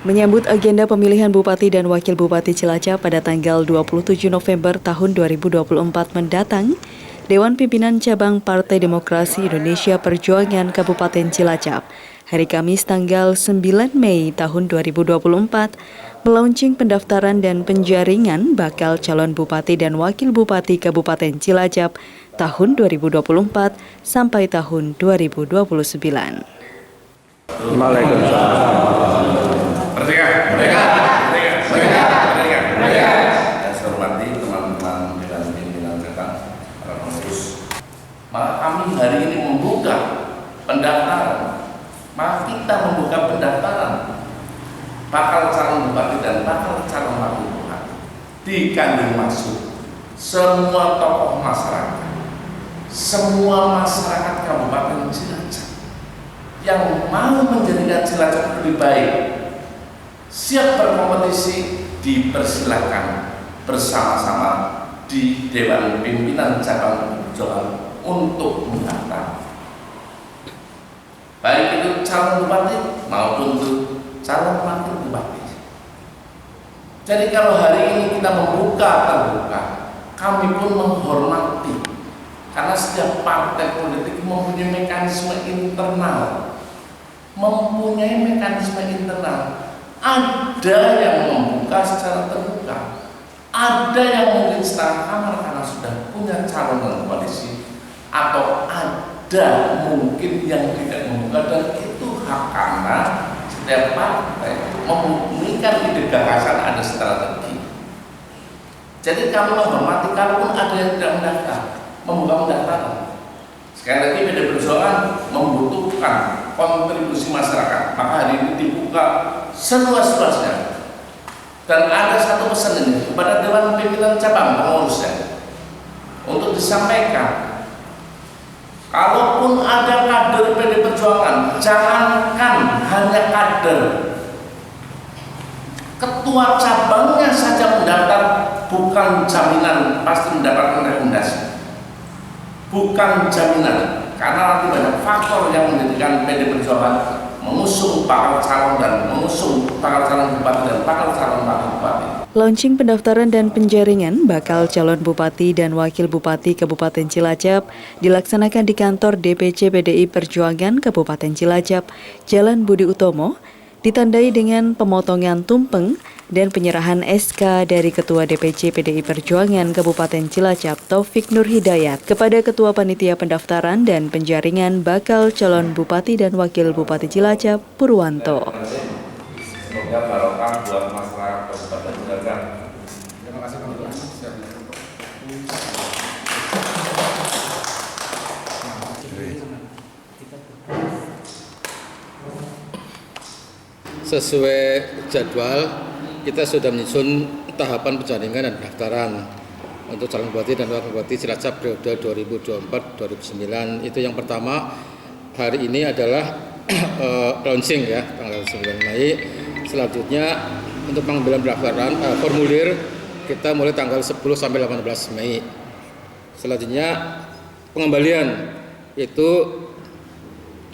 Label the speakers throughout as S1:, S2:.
S1: Menyambut agenda pemilihan Bupati dan Wakil Bupati Cilacap pada tanggal 27 November tahun 2024 mendatang, Dewan Pimpinan Cabang Partai Demokrasi Indonesia Perjuangan Kabupaten Cilacap, hari Kamis tanggal 9 Mei tahun 2024, melaunching pendaftaran dan penjaringan bakal calon Bupati dan Wakil Bupati Kabupaten Cilacap tahun 2024 sampai tahun 2029.
S2: Merdeka. Saya hormati teman-teman dan pimpinan cabang, para pengurus. Maka kami hari ini membuka pendaftaran. Maka kita membuka pendaftaran bakal calon bupati dan bakal calon wakil bupati. Dikandung masuk semua tokoh masyarakat, semua masyarakat Kabupaten Cilacap yang mau menjadikan Cilacap lebih baik, siap berkompetisi, dipersilakan bersama-sama di Dewan Pimpinan Cabang Perjuangan untuk mendaftar. Baik itu calon bupati maupun itu calon wakil bupati. Jadi kalau hari ini kita membuka terbuka, kami pun menghormati karena setiap partai politik mempunyai mekanisme internal. Ada yang membuka secara terbuka, ada yang mungkin setengah kamar karena sudah punya calon dan koalisi, atau ada mungkin yang tidak membuka, dan itu hak karena setiap partai memberikan ide gagasan, ada strategi. Jadi kami menghormati kalaupun ada yang tidak mendaftar, membuka pendaftaran. Sekali lagi PD Perjuangan membutuhkan kontribusi masyarakat, maka hari ini dibuka seluas-luasnya. Dan ada satu pesan ini kepada Dewan Pimpinan Cabang pengurusnya untuk disampaikan, kalaupun ada kader PD Perjuangan, jangankan hanya kader, ketua cabangnya saja mendaftar bukan jaminan pasti mendapatkan rekomendasi. Bukan jaminan, karena nanti banyak faktor yang menjadikan PD Perjuangan mengusung bakal calon dan mengusung bakal calon bupati dan bakal calon wakil bupati.
S1: Launching pendaftaran dan penjaringan bakal calon Bupati dan Wakil Bupati Kabupaten Cilacap dilaksanakan di kantor DPC PDI Perjuangan Kabupaten Cilacap, Jalan Budi Utomo, ditandai dengan pemotongan tumpeng dan penyerahan SK dari Ketua DPC PDI Perjuangan Kabupaten Cilacap Taufik Nur Hidayat kepada Ketua Panitia Pendaftaran dan Penjaringan bakal calon Bupati dan Wakil Bupati Cilacap Purwanto.
S2: Semoga barokah buat masyarakat Kabupaten Cilacap.
S3: Terima kasih Pak.
S4: Sesuai jadwal, kita sudah menyusun tahapan penjaringan dan pendaftaran untuk calon bupati dan wakil bupati Cilacap periode 2024-2029. Itu yang pertama. Hari ini adalah launching ya, tanggal 9 Mei. Selanjutnya untuk pengambilan pendaftaran formulir kita mulai tanggal 10 sampai 18 Mei. Selanjutnya pengembalian itu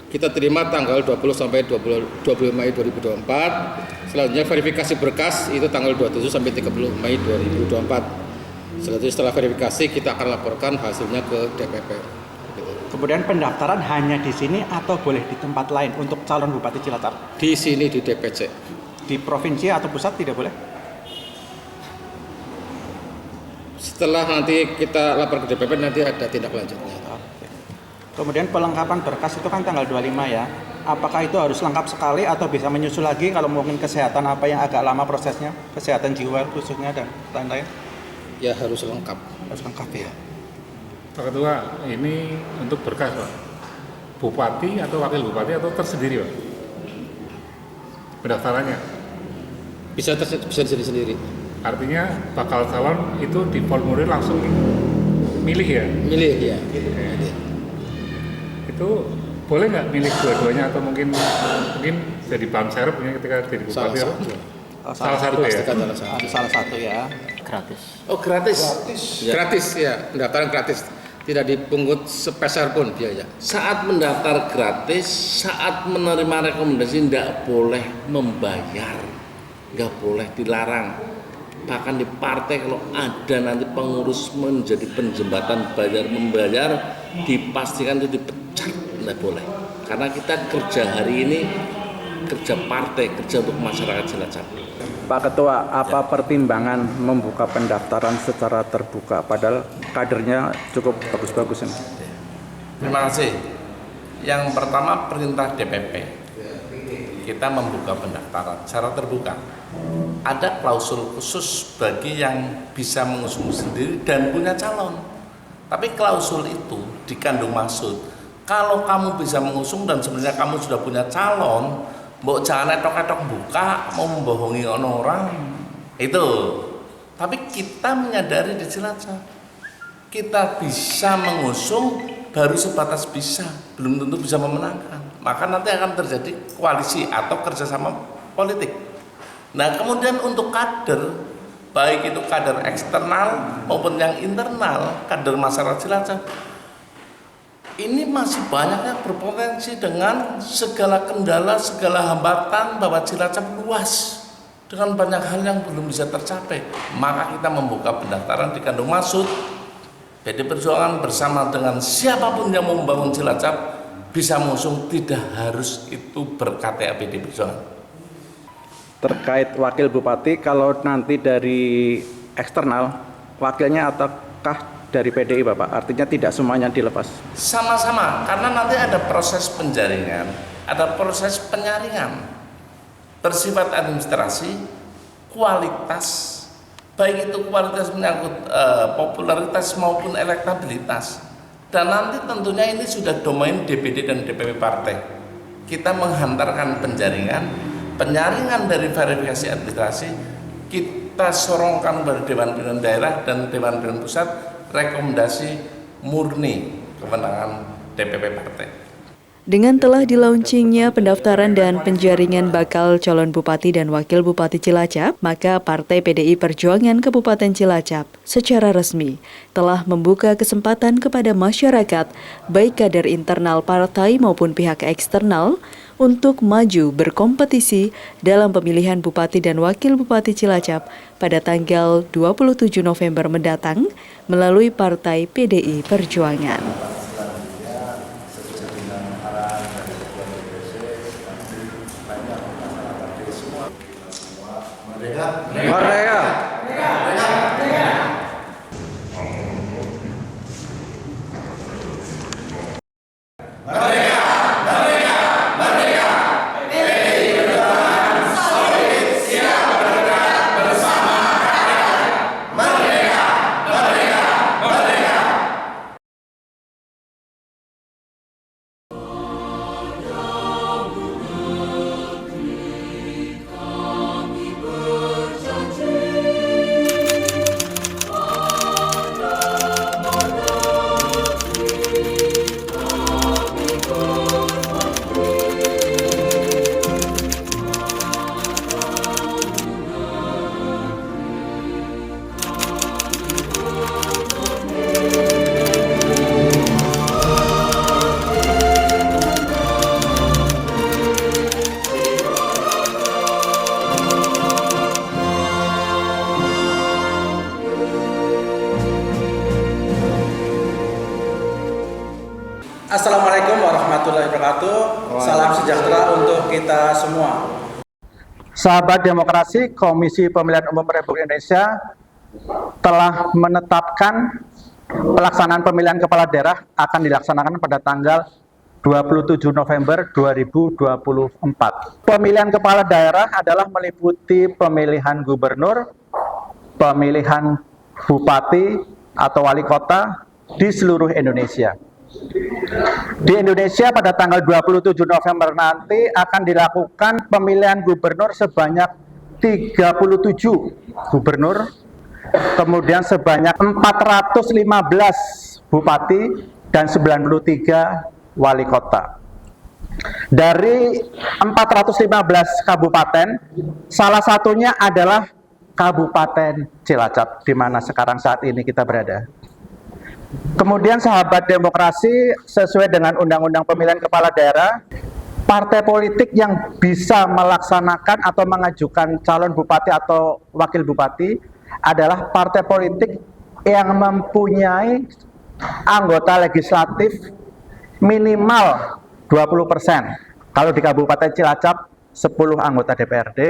S4: kita terima tanggal 20 sampai 20 Mei 2024. Selanjutnya verifikasi berkas itu tanggal 27 sampai 30 Mei 2024. Selanjutnya setelah verifikasi kita akan laporkan hasilnya ke DPP.
S3: Kemudian pendaftaran hanya di sini atau boleh di tempat lain untuk calon Bupati Cilacap?
S4: Di sini di DPC.
S3: Di provinsi atau pusat tidak boleh?
S4: Setelah nanti kita lapor ke DPP nanti ada tindak lanjutnya.
S3: Kemudian pelengkapan berkas itu kan tanggal 25 ya. Apakah itu harus lengkap sekali atau bisa menyusul lagi kalau mungkin kesehatan apa yang agak lama prosesnya? Kesehatan jiwa khususnya dan lain-lain?
S4: Ya harus lengkap.
S3: Harus lengkap ya.
S5: Pak Ketua, ini untuk berkas Pak, Bupati atau Wakil Bupati atau tersendiri Pak? Pendaftarannya?
S4: Bisa sendiri-sendiri.
S5: Artinya bakal calon itu di formulir langsung milih ya?
S4: Milih ya.
S5: Itu boleh nggak milih dua-duanya atau mungkin jadi bahan serep ketika jadi bupati? Salah satu ya?
S3: Salah satu ya.
S4: Oh gratis. Gratis ya, pendaftaran gratis. tidak dipungut sepeser pun biaya.
S2: Saat mendaftar gratis, saat menerima rekomendasi tidak boleh membayar, nggak boleh dilarang. Bahkan di partai kalau ada nanti pengurus menjadi penjembatan bayar membayar, dipastikan itu dipecat, nggak boleh. Karena kita kerja hari ini kerja partai, kerja untuk masyarakat Cilacap.
S3: Pak Ketua, apa pertimbangan membuka pendaftaran secara terbuka padahal kadernya cukup bagus-bagus ini?
S2: Terima kasih. Yang pertama perintah DPP, kita membuka pendaftaran secara terbuka. Ada klausul khusus bagi yang bisa mengusung sendiri dan punya calon. Tapi klausul itu dikandung maksud, kalau kamu bisa mengusung dan sebenarnya kamu sudah punya calon, mbok jangan etok-etok buka mau membohongi orang itu. Tapi kita menyadari di Cilacap kita bisa mengusung baru sebatas bisa, belum tentu bisa memenangkan. Maka nanti akan terjadi koalisi atau kerjasama politik. Nah kemudian untuk kader, baik itu kader eksternal maupun yang internal, kader masyarakat Cilacap, ini masih banyak yang berpotensi dengan segala kendala, segala hambatan bahwa Cilacap luas dengan banyak hal yang belum bisa tercapai. Maka kita membuka pendaftaran dikandung maksud PD Perjuangan bersama dengan siapapun yang mau membangun Cilacap bisa mengusung, tidak harus itu ber-KTA PD Perjuangan.
S3: Terkait wakil bupati, kalau nanti dari eksternal, wakilnya ataukah dari PDI Bapak? Artinya tidak semuanya dilepas?
S2: Sama-sama, karena nanti ada proses penjaringan, ada proses penyaringan, bersifat administrasi, kualitas, baik itu kualitas menyangkut popularitas maupun elektabilitas. Dan nanti tentunya ini sudah domain DPD dan DPP partai. Kita menghantarkan penyaringan dari verifikasi administrasi, kita sorongkan kepada Dewan Pimpinan Daerah dan Dewan Pimpinan Pusat, rekomendasi murni kewenangan DPP partai.
S1: Dengan telah dilaunchingnya pendaftaran dan penjaringan bakal calon bupati dan wakil bupati Cilacap, maka Partai PDI Perjuangan Kabupaten Cilacap secara resmi telah membuka kesempatan kepada masyarakat, baik kader internal partai maupun pihak eksternal, untuk maju berkompetisi dalam pemilihan bupati dan wakil bupati Cilacap pada tanggal 27 November mendatang melalui Partai PDI Perjuangan.
S3: Merdeka! Assalamualaikum warahmatullahi wabarakatuh. Salam sejahtera untuk kita semua. Sahabat demokrasi, Komisi Pemilihan Umum Republik Indonesia telah menetapkan pelaksanaan pemilihan kepala daerah akan dilaksanakan pada tanggal 27 November 2024. Pemilihan kepala daerah adalah meliputi pemilihan gubernur, pemilihan bupati atau wali kota di seluruh Indonesia. Di Indonesia pada tanggal 27 November nanti akan dilakukan pemilihan gubernur sebanyak 37 gubernur, kemudian sebanyak 415 bupati dan 93 wali kota. Dari 415 kabupaten, salah satunya adalah Kabupaten Cilacap, di mana sekarang saat ini kita berada. Kemudian sahabat demokrasi, sesuai dengan Undang-Undang Pemilihan Kepala Daerah, partai politik yang bisa melaksanakan atau mengajukan calon bupati atau wakil bupati adalah partai politik yang mempunyai anggota legislatif minimal 20%. Kalau di Kabupaten Cilacap 10 anggota DPRD,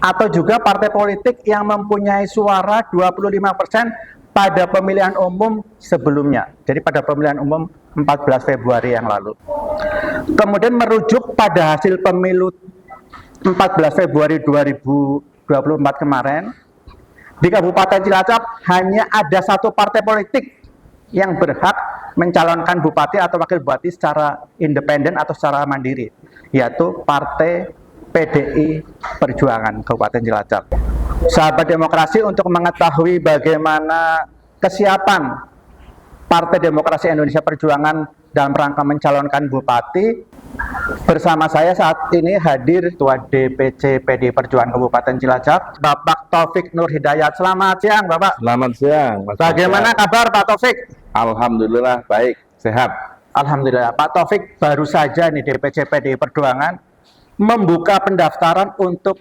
S3: atau juga partai politik yang mempunyai suara 25% pada pemilihan umum sebelumnya. Jadi pada pemilihan umum 14 Februari yang lalu. Kemudian merujuk pada hasil pemilu 14 Februari 2024 kemarin, di Kabupaten Cilacap hanya ada satu partai politik yang berhak mencalonkan bupati atau wakil bupati secara independen atau secara mandiri, yaitu Partai PDI Perjuangan Kabupaten Cilacap. Sahabat demokrasi, untuk mengetahui bagaimana kesiapan Partai Demokrasi Indonesia Perjuangan dalam rangka mencalonkan bupati, bersama saya saat ini hadir Ketua DPC PDI Perjuangan Kabupaten Cilacap, Bapak Taufik Nur Hidayat. Selamat siang, Bapak.
S6: Selamat siang, Mas.
S3: Bagaimana kabar Pak Taufik?
S6: Alhamdulillah baik, sehat.
S3: Alhamdulillah. Pak Taufik baru saja nih DPC PDI Perjuangan membuka pendaftaran untuk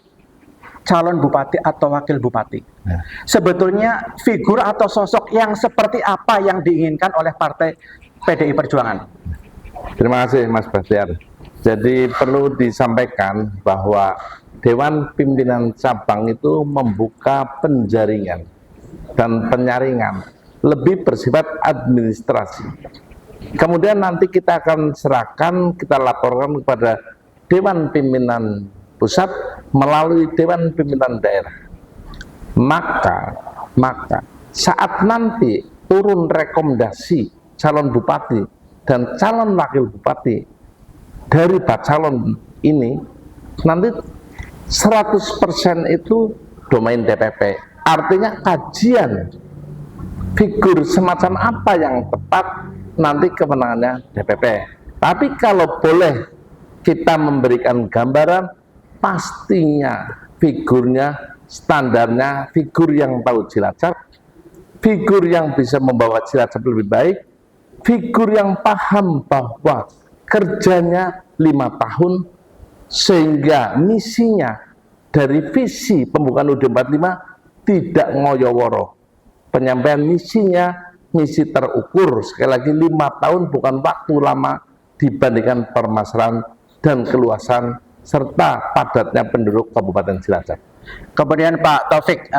S3: calon bupati atau wakil bupati.
S6: Ya.
S3: Sebetulnya figur atau sosok yang seperti apa yang diinginkan oleh Partai PDI Perjuangan?
S6: Terima kasih Mas Bahtiar. Jadi perlu disampaikan bahwa Dewan Pimpinan Cabang itu membuka penjaringan dan penyaringan, lebih bersifat administrasi. Kemudian nanti kita akan serahkan, kita laporkan kepada Dewan Pimpinan Pusat melalui Dewan Pimpinan Daerah. Maka saat nanti turun rekomendasi calon bupati dan calon wakil bupati dari calon ini, nanti 100% itu domain DPP. Artinya kajian figur semacam apa yang tepat nanti kewenangannya DPP. Tapi kalau boleh kita memberikan gambaran, pastinya figurnya, standarnya figur yang tahu Cilacap, figur yang bisa membawa Cilacap lebih baik, figur yang paham bahwa kerjanya 5 tahun, sehingga misinya dari visi pembukaan UUD 45 tidak ngoyo-woro. Penyampaian misinya misi terukur, sekali lagi 5 tahun bukan waktu lama dibandingkan permasalahan dan keluasan serta padatnya penduduk Kabupaten Cilacap.
S3: Kemudian Pak Taufik,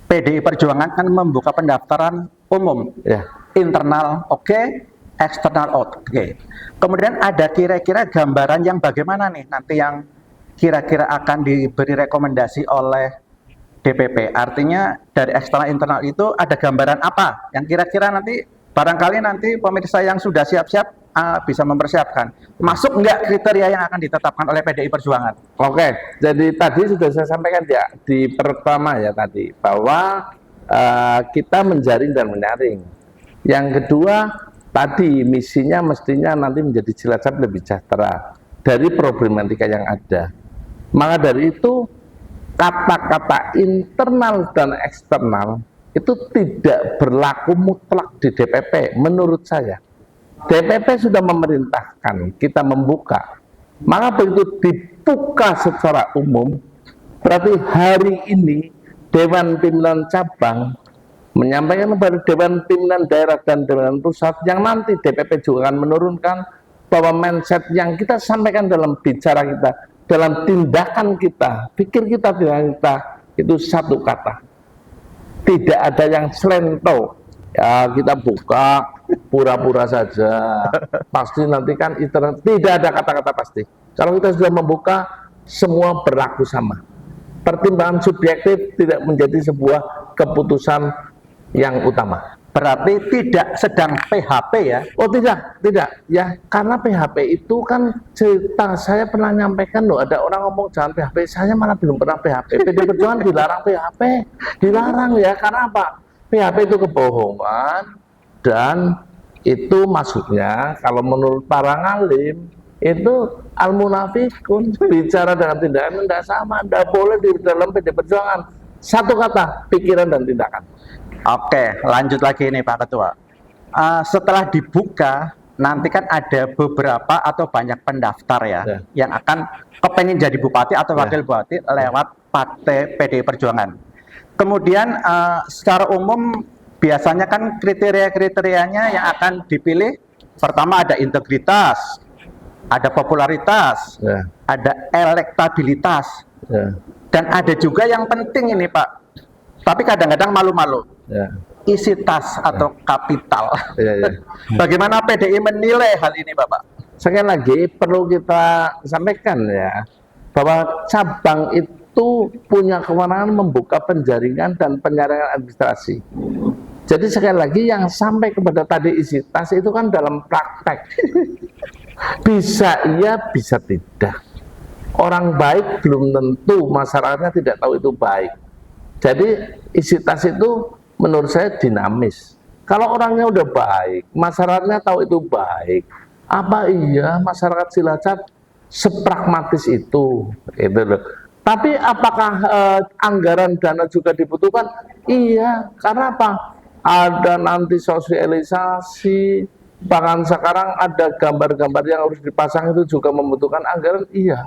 S3: PDI Perjuangan kan membuka pendaftaran umum,
S6: Ya.
S3: internal oke, eksternal oke. Kemudian ada kira-kira gambaran yang bagaimana nih nanti yang kira-kira akan diberi rekomendasi oleh DPP. Artinya dari eksternal internal itu ada gambaran apa yang kira-kira nanti barangkali nanti pemirsa yang sudah siap-siap bisa mempersiapkan. Masuk enggak kriteria yang akan ditetapkan oleh PDI Perjuangan?
S6: Oke, jadi tadi sudah saya sampaikan ya di pertama ya tadi bahwa kita menjaring dan menyaring. Yang kedua tadi misinya mestinya nanti menjadi Cilacap lebih sejahtera dari problematika yang ada. Maka dari itu kata-kata internal dan eksternal itu tidak berlaku mutlak di DPP menurut saya. DPP sudah memerintahkan kita membuka, maka begitu dibuka secara umum, berarti hari ini Dewan Pimpinan Cabang menyampaikan kepada Dewan Pimpinan Daerah dan Dewan Pusat, yang nanti DPP juga akan menurunkan bahwa mindset yang kita sampaikan dalam bicara kita, dalam tindakan kita, pikir kita, tindakan kita, itu satu kata. Tidak ada yang selento, ya kita buka pura-pura saja, pasti nanti kan internet, tidak ada kata-kata pasti. Kalau kita sudah membuka, semua berlaku sama. Pertimbangan subjektif tidak menjadi sebuah keputusan yang utama.
S3: Berarti tidak sedang PHP ya?
S6: Oh tidak ya, karena PHP itu kan cerita saya pernah nyampaikan loh, ada orang ngomong jangan PHP, saya malah belum pernah PHP. PDI Perjuangan dilarang PHP, dilarang ya, karena apa? PHP itu kebohongan dan itu masuknya kalau menurut para ngalim itu al-munafikun, bicara dengan tindakan tidak sama, tidak boleh di dalam PDI Perjuangan. Satu kata, pikiran dan tindakan.
S3: Oke, lanjut lagi nih Pak Ketua. Setelah dibuka, nanti kan ada beberapa atau banyak pendaftar ya, yang akan kepengen jadi bupati atau wakil bupati lewat partai PDI Perjuangan. Kemudian secara umum biasanya kan kriteria-kriterianya yang akan dipilih, pertama ada integritas, ada popularitas, ada elektabilitas, dan ada juga yang penting ini Pak, tapi kadang-kadang malu-malu, isi tas atau kapital. Bagaimana PDI menilai hal ini Bapak?
S6: Sekali lagi perlu kita sampaikan ya, bahwa cabang itu punya kewenangan membuka penjaringan dan penyaringan administrasi. Jadi sekali lagi yang sampai kepada tadi isi tas itu kan dalam praktek. Bisa iya, bisa tidak. Orang baik belum tentu masyarakatnya tidak tahu itu baik. Jadi isi tas itu menurut saya dinamis. Kalau orangnya udah baik, masyarakatnya tahu itu baik. Apa iya masyarakat Cilacap sepragmatis itu? Gitu loh. Tapi apakah anggaran dana juga dibutuhkan? Iya, karena apa? Ada nanti sosialisasi, bahkan sekarang ada gambar-gambar yang harus dipasang itu juga membutuhkan anggaran. Iya.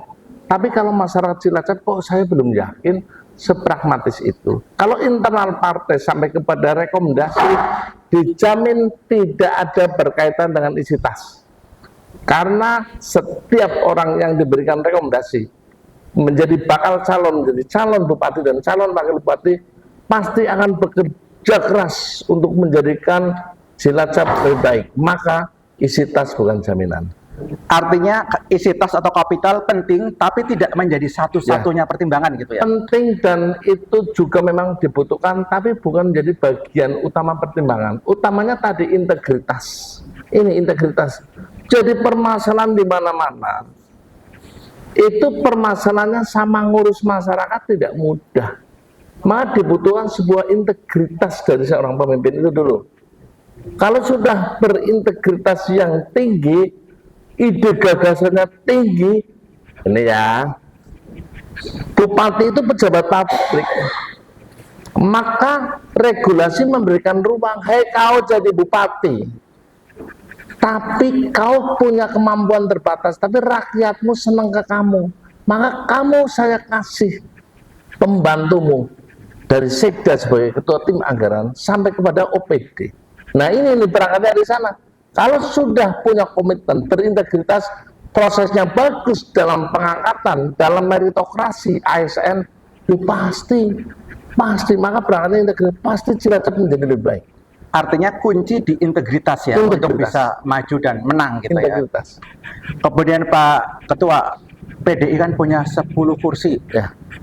S6: Tapi kalau masyarakat Cilacap kok saya belum yakin sepragmatis itu. Kalau internal partai sampai kepada rekomendasi, dijamin tidak ada berkaitan dengan isi tas. Karena setiap orang yang diberikan rekomendasi menjadi bakal calon, menjadi calon bupati dan calon wakil bupati, pasti akan bekerja keras untuk menjadikan Cilacap lebih baik. Maka isi tas bukan jaminan.
S3: Artinya isi tas atau kapital penting, tapi tidak menjadi satu-satunya pertimbangan gitu ya?
S6: Penting dan itu juga memang dibutuhkan, tapi bukan menjadi bagian utama pertimbangan. Utamanya tadi integritas. Ini integritas. Jadi permasalahan di mana-mana. Itu permasalahannya sama ngurus masyarakat tidak mudah. Maka dibutuhkan sebuah integritas dari seorang pemimpin itu dulu. Kalau sudah berintegritas yang tinggi, ide gagasannya tinggi, ini ya, bupati itu pejabat publik, maka regulasi memberikan ruang, hei kau jadi bupati, tapi kau punya kemampuan terbatas, tapi rakyatmu senang ke kamu, maka kamu saya kasih pembantumu dari Sekda sebagai ketua tim anggaran sampai kepada OPD. Nah ini berangkatnya dari sana. Kalau sudah punya komitmen, berintegritas, prosesnya bagus dalam pengangkatan, dalam meritokrasi ASN, itu pasti, maka berangkatnya integritas, pasti Cilacap menjadi lebih baik.
S3: Artinya kunci di integritas ya, untuk bisa maju dan menang gitu
S6: integritas.
S3: Ya. Kemudian Pak Ketua, PDI kan punya 10 kursi,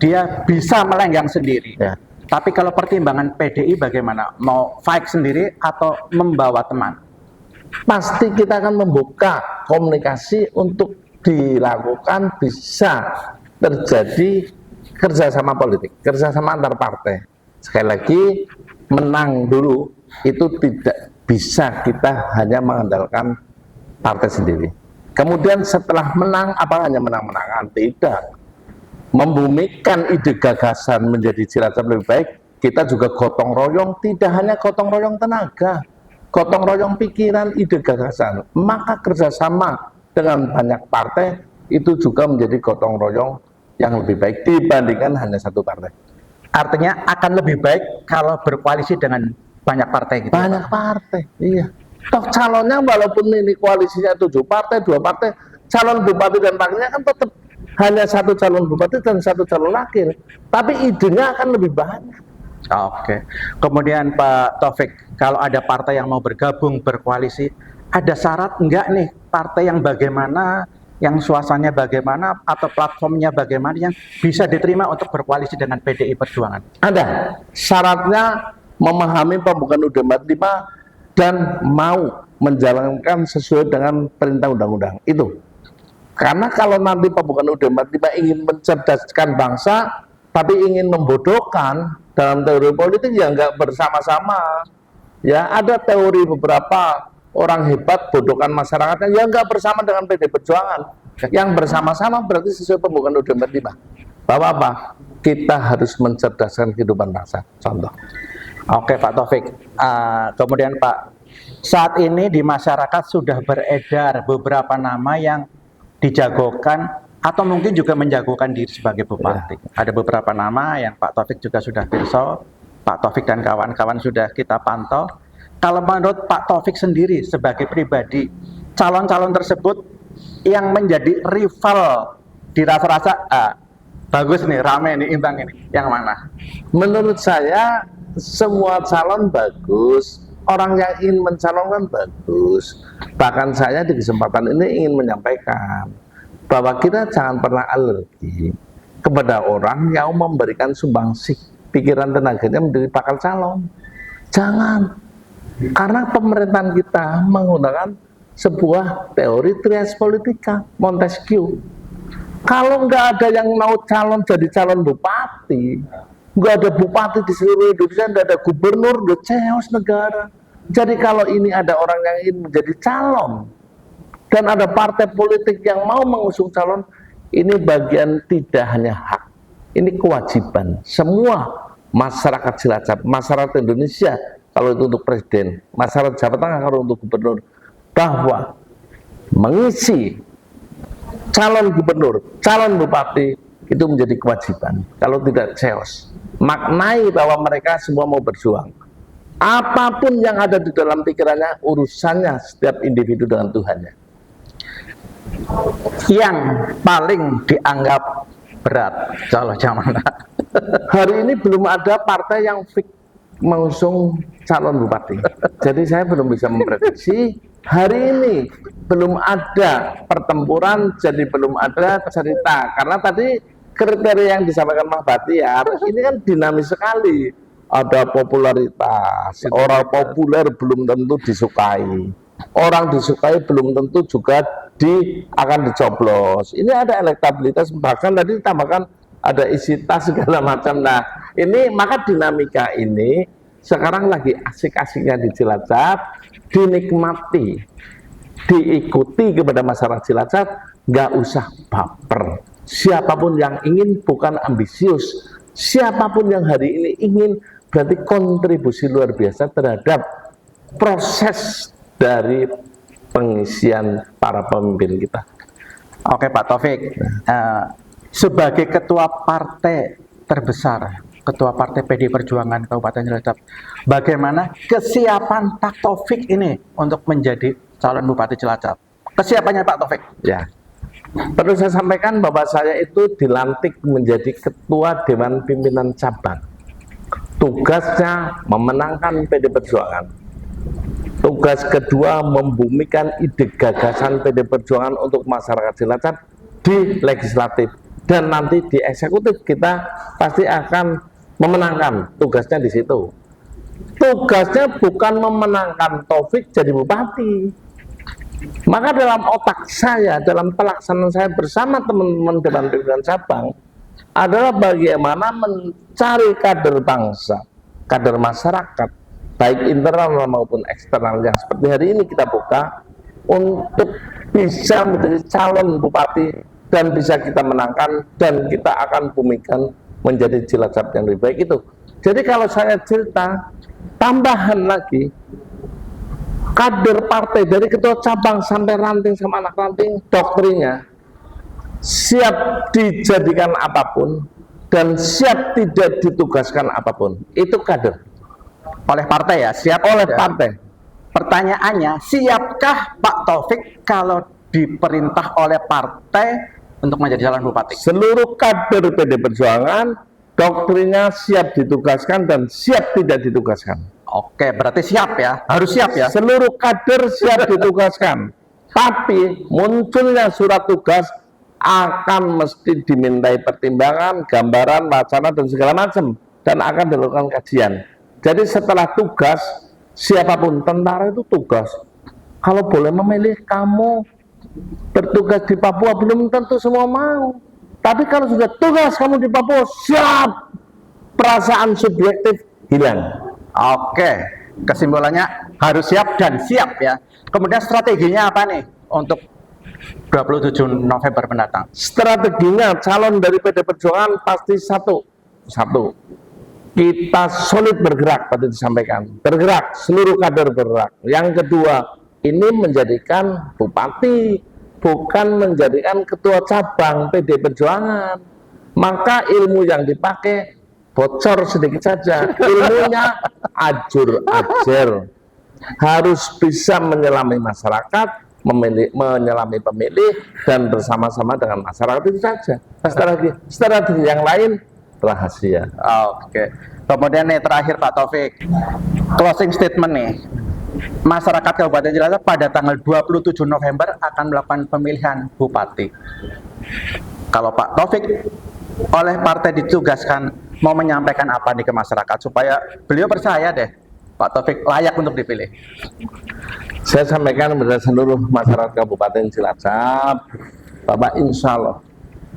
S3: dia bisa melenggang sendiri. Tapi kalau pertimbangan PDI bagaimana? Mau fight sendiri atau membawa teman?
S6: Pasti kita akan membuka komunikasi untuk dilakukan bisa terjadi kerjasama politik, kerjasama antar partai. Sekali lagi, menang dulu itu tidak bisa kita hanya mengandalkan partai sendiri. Kemudian setelah menang, apa hanya menang-menangan? Tidak. Membumikan ide gagasan menjadi Cilacap lebih baik, kita juga gotong royong, tidak hanya gotong royong tenaga, gotong royong pikiran, ide gagasan. Maka kerjasama dengan banyak partai itu juga menjadi gotong royong yang lebih baik dibandingkan hanya satu partai.
S3: Artinya akan lebih baik kalau berkoalisi dengan banyak partai gitu.
S6: Banyak partai, iya. Toh calonnya walaupun ini koalisinya 7 partai, 2 partai, calon bupati dan wakilnya kan tetap hanya satu calon bupati dan satu calon wakil. Tapi idenya akan lebih banyak.
S3: Oke. Kemudian Pak Taufik, kalau ada partai yang mau bergabung berkoalisi, ada syarat enggak nih partai yang bagaimana, yang suasananya bagaimana, atau platformnya bagaimana yang bisa diterima untuk berkoalisi dengan PDI Perjuangan?
S6: Ada. Syaratnya memahami pembukaan UUD 45 dan mau menjalankan sesuai dengan perintah undang-undang itu. Karena kalau nanti pembukaan UUD 45 ingin mencerdaskan bangsa, tapi ingin membodohkan dalam teori politik yang enggak bersama-sama. Ya ada teori beberapa orang hebat bodohkan masyarakatnya yang enggak bersama dengan PDI Perjuangan. Yang bersama-sama berarti sesuai pembukaan UUD 45. Bahwa apa? Kita harus mencerdaskan kehidupan bangsa. Contoh.
S3: Oke Pak Taufik. Kemudian Pak, saat ini di masyarakat sudah beredar beberapa nama yang dijagokan atau mungkin juga menjagokan diri sebagai bupati. Ada beberapa nama yang Pak Taufik juga sudah pirsa, Pak Taufik dan kawan-kawan sudah kita pantau. Kalau menurut Pak Taufik sendiri sebagai pribadi, calon-calon tersebut yang menjadi rival dirasa-rasa bagus nih, rame nih, imbang ini, yang mana?
S6: Menurut saya semua calon bagus, orang yang ingin mencalonkan bagus. Bahkan saya di kesempatan ini ingin menyampaikan bahwa kita jangan pernah alergi kepada orang yang memberikan sumbangsih pikiran tenaganya menjadi bakal calon. Jangan, karena pemerintahan kita menggunakan sebuah teori trias politika Montesquieu. Kalau nggak ada yang mau calon jadi calon bupati, nggak ada bupati di seluruh Indonesia, nggak ada gubernur, udah chaos negara. Jadi kalau ini ada orang yang ingin menjadi calon dan ada partai politik yang mau mengusung calon, ini bagian tidak hanya hak, ini kewajiban semua masyarakat Cilacap, masyarakat Indonesia kalau itu untuk presiden, masyarakat Jawa Tengah kalau untuk gubernur, bahwa mengisi calon gubernur, calon bupati itu menjadi kewajiban. Kalau tidak chaos, maknai bahwa mereka semua mau berjuang. Apapun yang ada di dalam pikirannya, urusannya setiap individu dengan Tuhannya.
S3: Yang paling dianggap berat calon mana?
S6: Hari ini belum ada partai yang fix mengusung calon bupati. Jadi saya belum bisa memprediksi. Hari ini belum ada pertempuran, jadi belum ada cerita. Karena tadi kriteria yang disampaikan Mas Batiar ini kan dinamis sekali. Ada popularitas, orang populer belum tentu disukai, orang disukai belum tentu juga akan dicoblos. Ini ada elektabilitas, bahkan tadi ditambahkan ada isi tas segala macam. Nah ini maka dinamika ini sekarang lagi asik-asiknya di Cilacap, dinikmati, diikuti kepada masyarakat Cilacap, nggak usah baper. Siapapun yang ingin bukan ambisius, siapapun yang hari ini ingin berarti kontribusi luar biasa terhadap proses dari pengisian para pemimpin kita.
S3: Oke Pak Taufik, sebagai ketua partai terbesar, ketua partai PD Perjuangan Kabupaten Cilacap, bagaimana kesiapan Pak Taufik ini untuk menjadi calon Bupati Cilacap? Kesiapannya Pak Taufik?
S6: Ya, perlu saya sampaikan bahwa saya itu dilantik menjadi ketua Dewan Pimpinan Cabang. Tugasnya memenangkan PD Perjuangan. Tugas kedua membumikan ide gagasan PD Perjuangan untuk masyarakat Cilacap di legislatif, dan nanti di eksekutif kita pasti akan memenangkan. Tugasnya di situ. Tugasnya bukan memenangkan Taufik jadi bupati. Maka dalam otak saya, dalam pelaksanaan saya bersama teman-teman Dewan Pimpinan Cabang adalah bagaimana mencari kader bangsa, kader masyarakat, baik internal maupun eksternal yang seperti hari ini kita buka untuk bisa menjadi calon bupati dan bisa kita menangkan, dan kita akan bumikan menjadi Cilacap yang lebih baik itu. Jadi kalau saya cerita tambahan lagi, kader partai dari ketua cabang sampai ranting sama anak ranting, doktrinnya siap dijadikan apapun dan siap tidak ditugaskan apapun. Itu kader
S3: Oleh partai ya, siap
S6: oleh
S3: ya.
S6: partai.
S3: Pertanyaannya, siapkah Pak Taufik kalau diperintah oleh partai untuk menjadi calon bupati?
S6: Seluruh kader PD Perjuangan doktrinnya siap ditugaskan dan siap tidak ditugaskan.
S3: Oke, berarti siap ya, harus siap ya.
S6: Seluruh kader siap ditugaskan, tapi munculnya surat tugas akan mesti dimintai pertimbangan, gambaran, wacana dan segala macam, dan akan dilakukan kajian. Jadi setelah tugas, siapapun, tentara itu tugas. Kalau boleh memilih, kamu bertugas di Papua, belum tentu semua mau. Tapi kalau sudah tugas kamu di Papua, siap, perasaan subjektif hilang.
S3: Oke, kesimpulannya harus siap dan siap ya. Kemudian strateginya apa nih untuk 27 November mendatang?
S6: Strateginya calon dari PD Perjuangan pasti satu, kita solid bergerak, tadi disampaikan, bergerak, seluruh kader bergerak. Yang kedua, ini menjadikan bupati, bukan menjadikan ketua cabang PD Perjuangan. Maka ilmu yang dipakai bocor sedikit saja, ilmunya ajur-ajar, harus bisa menyelami masyarakat, menyelami pemilih, dan bersama-sama dengan masyarakat, itu saja. Strategi yang lain rahasia.
S3: Oke. Kemudian nih terakhir Pak Taufik, closing statement nih. Masyarakat Kabupaten Cilacap pada tanggal 27 November akan melakukan pemilihan bupati. Kalau Pak Taufik oleh partai ditugaskan mau menyampaikan apa nih ke masyarakat supaya beliau percaya deh Pak Taufik layak untuk dipilih.
S6: Saya sampaikan kepada seluruh masyarakat Kabupaten Cilacap, Bapak, insya Allah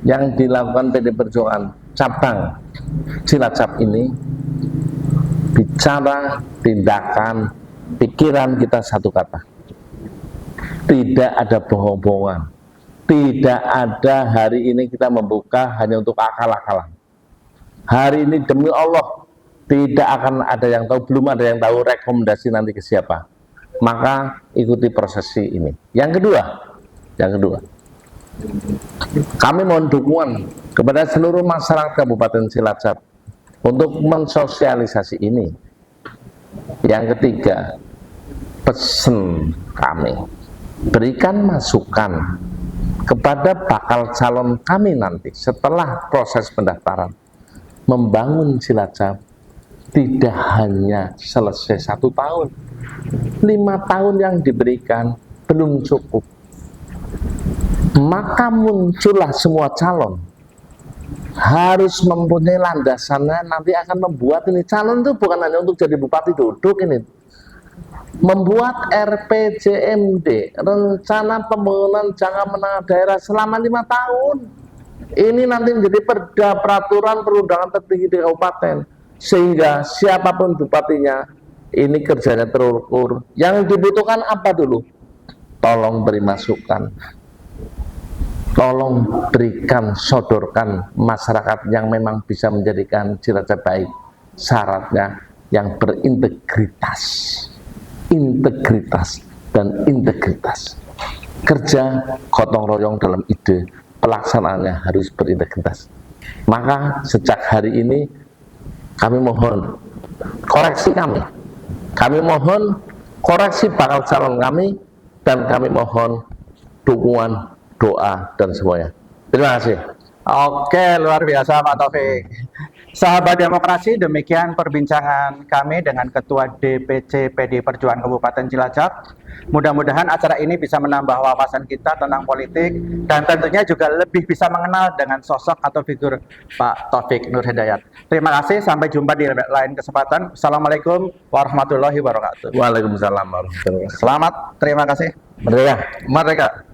S6: yang dilakukan PD Perjuangan cabang Cilacap ini, bicara, tindakan, pikiran kita satu kata. Tidak ada bohong-bohongan. Tidak ada hari ini kita membuka hanya untuk akal-akalan. Hari ini demi Allah tidak akan ada yang tahu, belum ada yang tahu rekomendasi nanti ke siapa. Maka ikuti prosesi ini. Yang kedua, kami mohon dukungan kepada seluruh masyarakat Kabupaten Cilacap untuk mensosialisasi ini. Yang ketiga, pesan kami, berikan masukan kepada bakal calon kami nanti setelah proses pendaftaran. Membangun Cilacap tidak hanya selesai 1 tahun, 5 tahun yang diberikan belum cukup. Maka muncullah semua calon harus mempunyai landasannya, nanti akan membuat ini calon itu bukan hanya untuk jadi bupati duduk ini, membuat RPJMD, rencana pembangunan jangka menengah daerah selama 5 tahun. Ini nanti menjadi peraturan perundangan tertinggi di kabupaten, sehingga siapapun bupatinya ini kerjanya terukur. Yang dibutuhkan apa dulu? Tolong beri masukan, tolong berikan, sodorkan masyarakat yang memang bisa menjadikan Cilacap baik. Syaratnya yang berintegritas, integritas dan integritas. Kerja gotong royong dalam ide, pelaksanaannya harus berintegritas. Maka sejak hari ini kami mohon koreksi kami mohon koreksi bakal calon kami, dan kami mohon dukungan, doa, dan semuanya. Terima kasih.
S3: Oke, luar biasa Pak Taufik. Sahabat Demokrasi, demikian perbincangan kami dengan Ketua DPC PD Perjuangan Kabupaten Cilacap. Mudah-mudahan acara ini bisa menambah wawasan kita tentang politik dan tentunya juga lebih bisa mengenal dengan sosok atau figur Pak Taufik Nur Hidayat. Terima kasih, sampai jumpa di lain kesempatan. Assalamualaikum warahmatullahi wabarakatuh.
S6: Waalaikumsalam warahmatullahi wabarakatuh.
S3: Selamat, terima kasih.
S6: Merdeka.
S3: Merdeka.